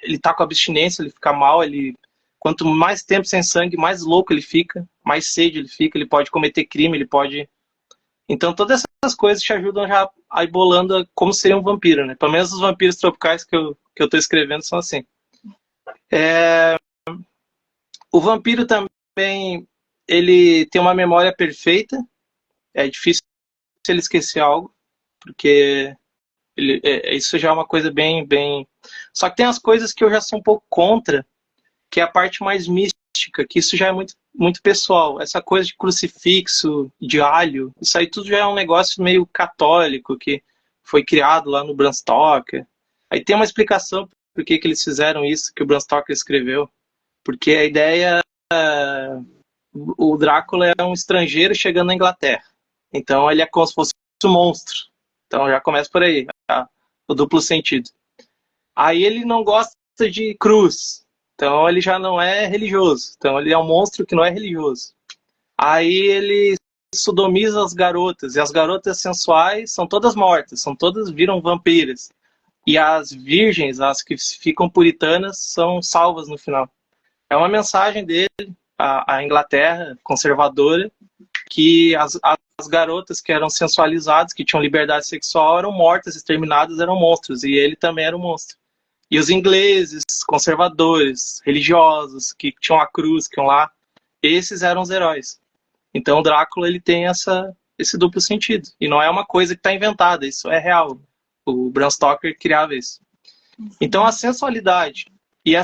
ele tá com abstinência, ele fica mal. Quanto mais tempo sem sangue, mais louco ele fica, mais sede ele fica. Ele pode cometer crime, ele pode. Então, todas essas coisas te ajudam já a ir bolando como seria um vampiro, né? Pelo menos os vampiros tropicais que eu tô escrevendo são assim. O vampiro também, ele tem uma memória perfeita. É difícil ele esquecer algo, porque isso já é uma coisa bem, bem... Só que tem as coisas que eu já sou um pouco contra, que é a parte mais mística, que isso já é muito, muito pessoal. Essa coisa de crucifixo, de alho, isso aí tudo já é um negócio meio católico, que foi criado lá no Bram Stoker. Aí tem uma explicação por que eles fizeram isso, que o Bram Stoker escreveu. Porque a ideia... O Drácula é um estrangeiro chegando na Inglaterra. Então ele é como se fosse um monstro. Então já começa por aí, tá? O duplo sentido. Aí ele não gosta de cruz. Então ele já não é religioso. Então ele é um monstro que não é religioso. Aí ele sodomiza as garotas. E as garotas sensuais são todas mortas. Viram vampiras. E as virgens, as que ficam puritanas, são salvas no final. É uma mensagem dele à Inglaterra conservadora, que as garotas que eram sensualizadas, que tinham liberdade sexual, eram mortas, exterminadas, eram monstros. E ele também era um monstro. E os ingleses, conservadores, religiosos, que tinham a cruz, que iam lá, esses eram os heróis. Então o Drácula, ele tem esse duplo sentido. E não é uma coisa que está inventada, isso é real. O Bram Stoker criava isso. Então a sensualidade e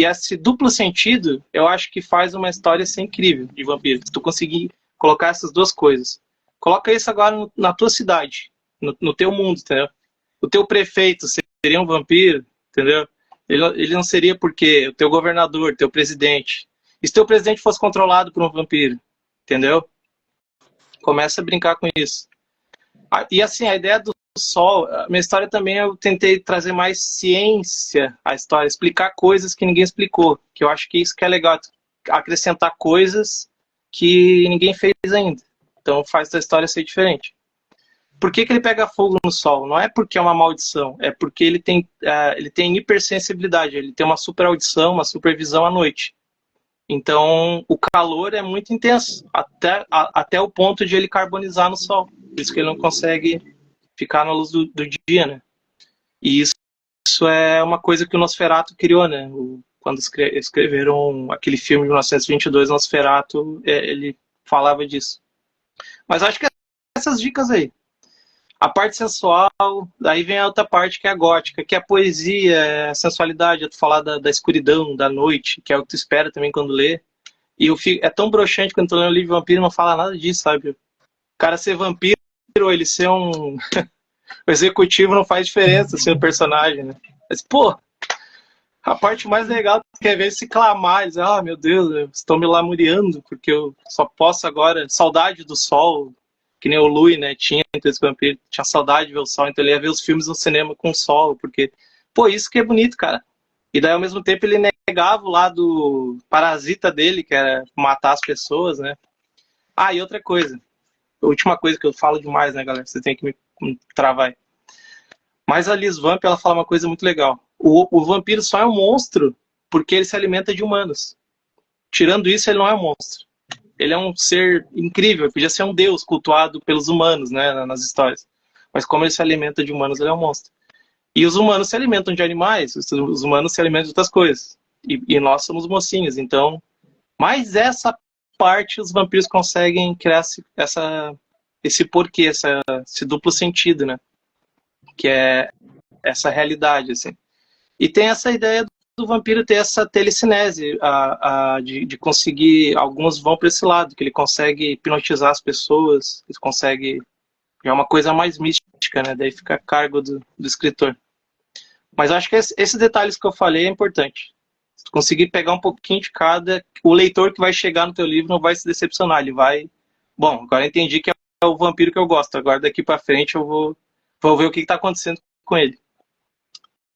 esse duplo sentido, eu acho que faz uma história ser incrível de vampiro. Se tu conseguir colocar essas duas coisas. Coloca isso agora na tua cidade, no teu mundo, entendeu? O teu prefeito seria um vampiro, entendeu? Ele não seria porque o teu governador, teu presidente. E se teu presidente fosse controlado por um vampiro, entendeu? Começa a brincar com isso. E assim, a ideia do sol, a minha história também eu tentei trazer mais ciência à história, explicar coisas que ninguém explicou, que eu acho que isso que é legal, acrescentar coisas que ninguém fez ainda. Então faz a história ser diferente. Por que ele pega fogo no sol? Não é porque é uma maldição, é porque ele tem hipersensibilidade, ele tem uma super audição, uma supervisão à noite. Então o calor é muito intenso, até o ponto de ele carbonizar no sol. Por isso que ele não consegue ficar na luz do dia, né? E isso é uma coisa que o Nosferatu criou, né? Quando escreveram aquele filme de 1922, Nosferatu, ele falava disso. Mas acho que essas dicas aí. A parte sensual, daí vem a outra parte que é a gótica, que é a poesia, a sensualidade, é tu falar da escuridão, da noite, que é o que tu espera também quando lê. E é tão broxante quando tu lê um livro de vampiro, não fala nada disso, sabe? O cara ser vampiro, ou ele ser um... o executivo não faz diferença, ser um personagem, né? Mas, pô, a parte mais legal que é ver se clamar, dizer, meu Deus, eu estou me lamuriando, porque eu só posso agora, saudade do sol, que nem o Louis, né, tinha esse vampiro, tinha saudade de ver o sol, então ele ia ver os filmes no cinema com sol, porque, pô, isso que é bonito, cara. E daí, ao mesmo tempo, ele negava o lado parasita dele, que era matar as pessoas, né. E outra coisa, a última coisa que eu falo demais, né, galera, você tem que me travar aí. Mas a Liz Vamp, ela fala uma coisa muito legal. O vampiro só é um monstro porque ele se alimenta de humanos. Tirando isso, ele não é um monstro. Ele é um ser incrível, podia ser um deus cultuado pelos humanos, né, nas histórias. Mas como ele se alimenta de humanos, ele é um monstro. E os humanos se alimentam de animais, os humanos se alimentam de outras coisas. E nós somos mocinhos, então... Mas essa parte os vampiros conseguem criar esse porquê, esse duplo sentido, né? Que é essa realidade, assim. E tem essa ideia do vampiro ter essa telecinese, de conseguir, alguns vão para esse lado, que ele consegue hipnotizar as pessoas, ele consegue, é uma coisa mais mística, né, daí fica a cargo do escritor. Mas acho que esses detalhes que eu falei é importante. Se tu conseguir pegar um pouquinho de cada, o leitor que vai chegar no teu livro não vai se decepcionar, ele vai, bom, agora eu entendi que é o vampiro que eu gosto, agora daqui para frente eu vou ver o que está acontecendo com ele.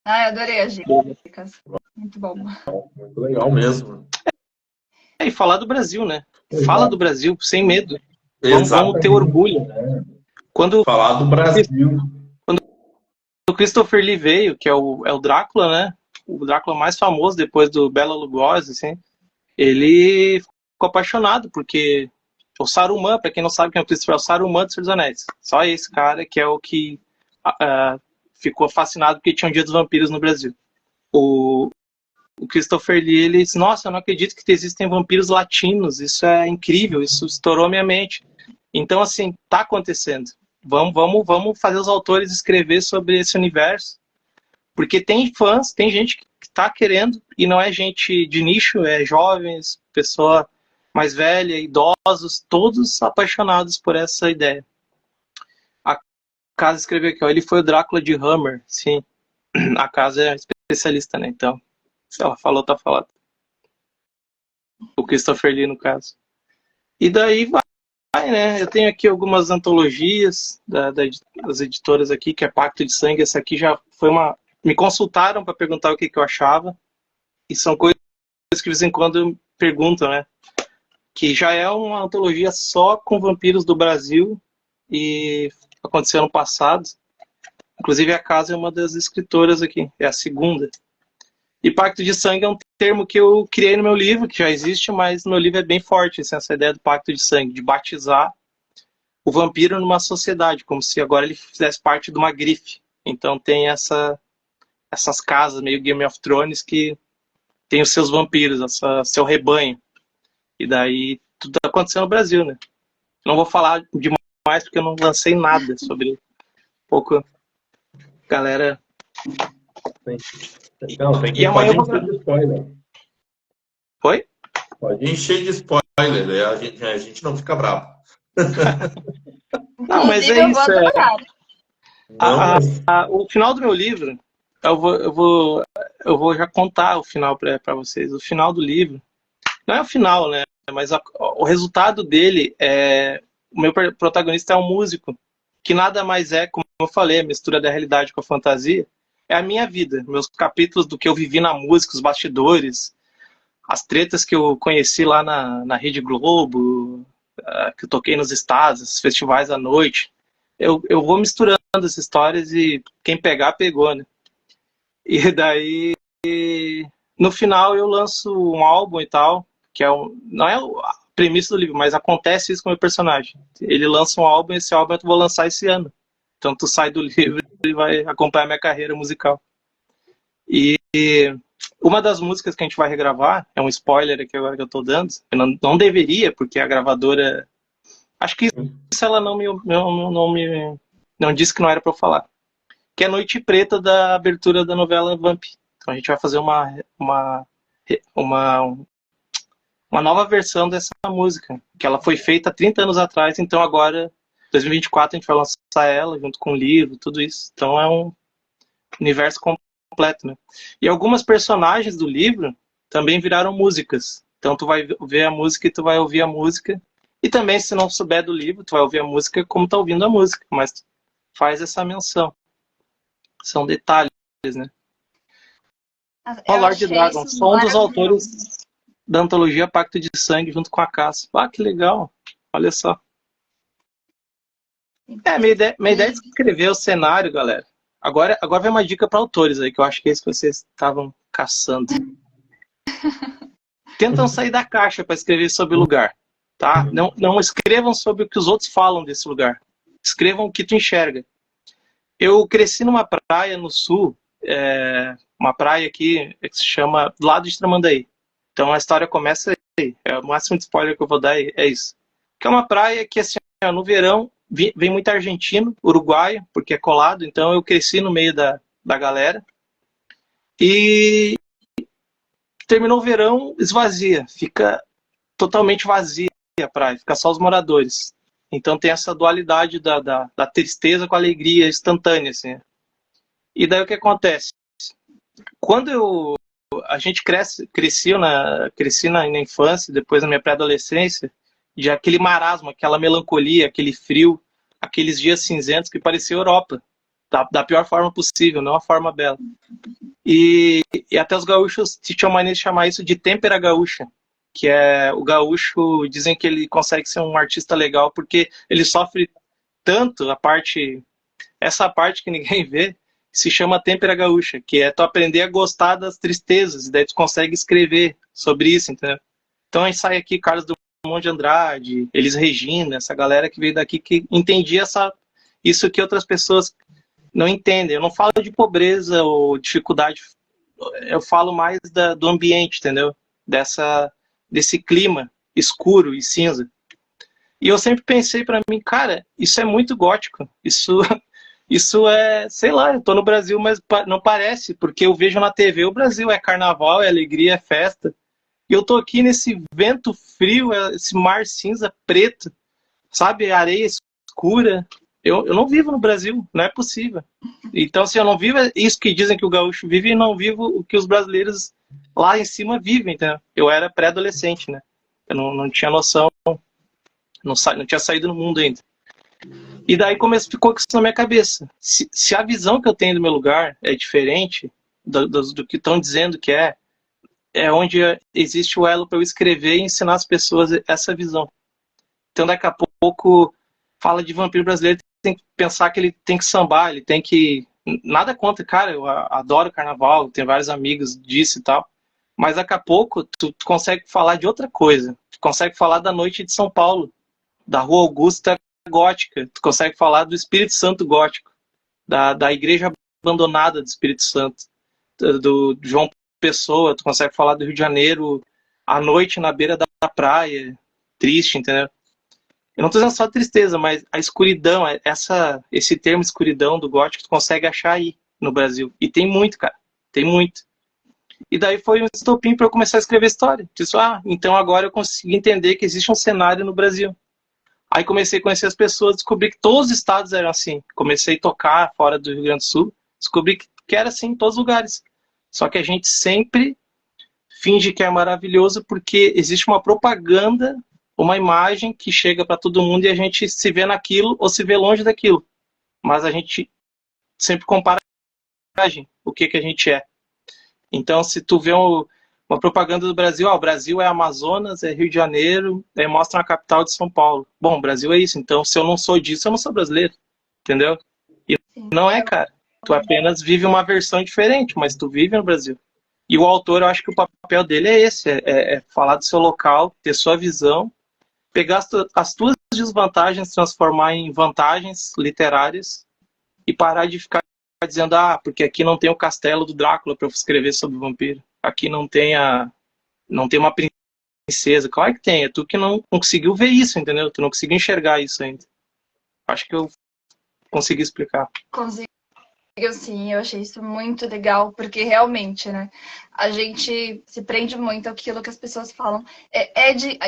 Eu adorei as dicas. Muito bom. Muito legal mesmo. E falar do Brasil, né? Fala do Brasil, sem medo. Vamos ter orgulho. Quando falar do Brasil. o Christopher Lee veio, que é o Drácula, né? O Drácula mais famoso depois do Bela Lugosi, assim, ele ficou apaixonado, porque o Saruman, para quem não sabe quem é o Christopher, é o Saruman dos Senhor dos Anéis. Só esse cara que é o que ficou fascinado porque tinha um Dia dos Vampiros no Brasil. O Christopher Lee, ele disse, nossa, eu não acredito que existem vampiros latinos, isso é incrível, isso estourou minha mente. Então, assim, tá acontecendo. Vamos fazer os autores escrever sobre esse universo, porque tem fãs, tem gente que tá querendo, e não é gente de nicho, é jovens, pessoa mais velha, idosos, todos apaixonados por essa ideia. A casa escreveu aqui, ó, ele foi o Drácula de Hammer, sim. A casa é especialista, né? Então, se ela falou, tá falado. O Christopher Lee, no caso. E daí vai, né? Eu tenho aqui algumas antologias das editoras aqui, que é Pacto de Sangue. Essa aqui já foi uma... Me consultaram para perguntar o que eu achava. E são coisas que de vez em quando perguntam, né? Que já é uma antologia só com vampiros do Brasil. E aconteceu ano passado. Inclusive a casa é uma das escritoras aqui. É a segunda. E Pacto de Sangue é um termo que eu criei no meu livro, que já existe, mas no meu livro é bem forte assim, essa ideia do Pacto de Sangue, de batizar o vampiro numa sociedade, como se agora ele fizesse parte de uma grife. Então tem essas casas, meio Game of Thrones, que tem os seus vampiros, seu rebanho. E daí tudo tá acontecendo no Brasil, né? Não vou falar demais, porque eu não lancei nada sobre pouco. Galera... Não, pode encher de spoiler. Oi? Pode encher de spoiler, a gente não fica bravo. Não, mas é isso. O final do meu livro, eu vou já contar o final para vocês. O final do livro, não é o final, né? Mas o resultado dele é... O meu protagonista é um músico, que nada mais é, como eu falei, a mistura da realidade com a fantasia. É a minha vida, meus capítulos do que eu vivi na música, os bastidores, as tretas que eu conheci lá na Rede Globo, que eu toquei nos estados, festivais à noite. Eu vou misturando as histórias e quem pegar, pegou, né? E daí, no final, eu lanço um álbum e tal, que não é a premissa do livro, mas acontece isso com o meu personagem. Ele lança um álbum e esse álbum eu vou lançar esse ano. Então tu sai do livro e vai acompanhar minha carreira musical. E uma das músicas que a gente vai regravar, é um spoiler aqui agora que eu tô dando, eu não deveria, porque a gravadora... Acho que isso ela não disse que não era pra eu falar. Que é Noite Preta, da abertura da novela Vamp. Então a gente vai fazer uma nova versão dessa música, que ela foi feita há 30 anos atrás, então agora... 2024 a gente vai lançar ela junto com o livro, tudo isso. Então é um universo completo, né? E algumas personagens do livro também viraram músicas. Então tu vai ver a música e tu vai ouvir a música. E também, se não souber do livro, tu vai ouvir a música como tá ouvindo a música. Mas faz essa menção. São detalhes, né? O Lord Dragon, sou um dos autores da antologia Pacto de Sangue junto com a Cass. Ah, que legal. Olha só. Minha ideia é escrever o cenário, galera. Agora vem uma dica para autores aí, que eu acho que é isso que vocês estavam caçando. Tentam sair da caixa para escrever sobre o lugar, tá? Não escrevam sobre o que os outros falam desse lugar. Escrevam o que tu enxerga. Eu cresci numa praia no sul, uma praia aqui que se chama do lado de Tramandaí. Então a história começa aí. O máximo de spoiler que eu vou dar é isso. Que é uma praia que, assim, no verão, vem muito argentino, uruguaio, porque é colado, então eu cresci no meio da galera. E terminou o verão, esvazia, fica totalmente vazia a praia, fica só os moradores. Então tem essa dualidade da tristeza com a alegria instantânea, assim. E daí o que acontece? Quando a gente cresci na infância, depois na minha pré-adolescência, de aquele marasmo, aquela melancolia, aquele frio, aqueles dias cinzentos que parecia Europa, da pior forma possível, não a forma bela. E até os gaúchos tinham maneira de chamar isso de têmpera gaúcha, que é o gaúcho, dizem que ele consegue ser um artista legal porque ele sofre tanto essa parte que ninguém vê, se chama têmpera gaúcha, que é tu aprender a gostar das tristezas, e daí tu consegue escrever sobre isso, entendeu? Então a gente sai aqui, Carlos Drummond de Andrade, Elis Regina, essa galera que veio daqui que entendia isso que outras pessoas não entendem. Eu não falo de pobreza ou dificuldade, eu falo mais do ambiente, entendeu? Desse clima escuro e cinza. E eu sempre pensei pra mim, cara, isso é muito gótico. Isso é, sei lá, eu tô no Brasil, mas não parece, porque eu vejo na TV o Brasil é carnaval, é alegria, é festa. E eu tô aqui nesse vento frio, esse mar cinza preto, sabe? Areia escura. Eu não vivo no Brasil, não é possível. Então, se eu não vivo isso que dizem que o gaúcho vive, eu não vivo o que os brasileiros lá em cima vivem, entendeu? Eu era pré-adolescente, né? Eu não tinha noção, não tinha saído no mundo ainda. E daí ficou isso na minha cabeça. Se a visão que eu tenho do meu lugar é diferente do que estão dizendo que é onde existe o elo para eu escrever e ensinar as pessoas essa visão. Então, daqui a pouco, fala de vampiro brasileiro, tem que pensar que ele tem que sambar, ele tem que... Nada contra, cara, eu adoro carnaval, tenho vários amigos disso e tal, mas daqui a pouco tu consegue falar de outra coisa. Tu consegue falar da noite de São Paulo, da Rua Augusta gótica, tu consegue falar do Espírito Santo gótico, da igreja abandonada do Espírito Santo, do João Pessoa, tu consegue falar do Rio de Janeiro à noite na beira da praia, triste, entendeu? Eu não tô dizendo só tristeza, mas a escuridão, esse termo escuridão do gótico, tu consegue achar aí no Brasil. E tem muito, cara, tem muito. E daí foi um estopim para eu começar a escrever história. Disse, então agora eu consegui entender que existe um cenário no Brasil. Aí comecei a conhecer as pessoas, descobri que todos os estados eram assim. Comecei a tocar fora do Rio Grande do Sul, descobri que era assim em todos os lugares. Só que a gente sempre finge que é maravilhoso porque existe uma propaganda, uma imagem que chega para todo mundo e a gente se vê naquilo ou se vê longe daquilo. Mas a gente sempre compara o que a gente é. Então, se tu vê uma propaganda do Brasil, o Brasil é Amazonas, é Rio de Janeiro, mostra a capital de São Paulo. Bom, o Brasil é isso. Então, se eu não sou disso, eu não sou brasileiro. Entendeu? E não é, cara. Tu apenas vive uma versão diferente, mas tu vive no Brasil. E o autor, eu acho que o papel dele é esse, é falar do seu local, ter sua visão, pegar as tuas desvantagens, transformar em vantagens literárias e parar de ficar dizendo, porque aqui não tem o castelo do Drácula para eu escrever sobre vampiro. Aqui não tem uma princesa. Claro que tem, é tu que não conseguiu ver isso, entendeu? Tu não conseguiu enxergar isso ainda. Acho que eu consegui explicar. Conseguiu sim, eu achei isso muito legal, porque realmente, né, a gente se prende muito àquilo que as pessoas falam.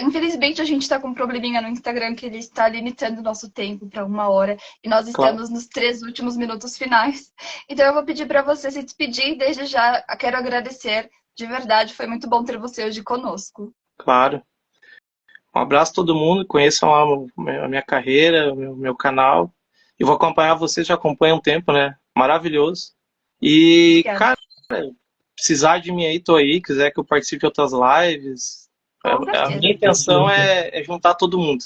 Infelizmente, a gente está com um probleminha no Instagram que ele está limitando o nosso tempo para 1 hora, e nós estamos nos 3 últimos minutos finais. Então eu vou pedir para você se despedir, e desde já quero agradecer, de verdade, foi muito bom ter você hoje conosco. Claro. Um abraço a todo mundo, conheçam lá a minha carreira, o meu canal. Eu vou acompanhar vocês, já acompanham um tempo, né? Maravilhoso. E, Obrigada. Cara, precisar de mim aí, tô aí. Quiser que eu participe de outras lives. A minha intenção é juntar todo mundo.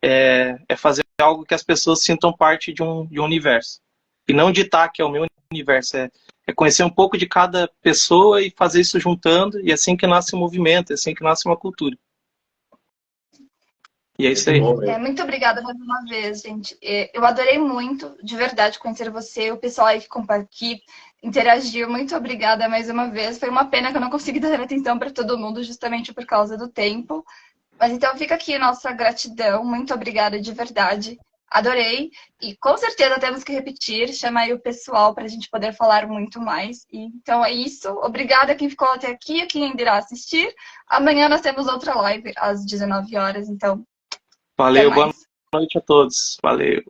É fazer algo que as pessoas sintam parte de um universo. E não ditar que é o meu universo. É conhecer um pouco de cada pessoa e fazer isso juntando. E é assim que nasce um movimento, é assim que nasce uma cultura. E é isso aí. Muito obrigada mais uma vez, gente. Eu adorei muito, de verdade, conhecer você, o pessoal aí que interagiu. Muito obrigada mais uma vez. Foi uma pena que eu não consegui dar atenção para todo mundo, justamente por causa do tempo. Mas então fica aqui a nossa gratidão. Muito obrigada de verdade. Adorei. E com certeza temos que repetir, chamar aí o pessoal para a gente poder falar muito mais. Então é isso. Obrigada a quem ficou até aqui, a quem ainda irá assistir. Amanhã nós temos outra live às 19 horas, então... Valeu, boa noite a todos. Valeu.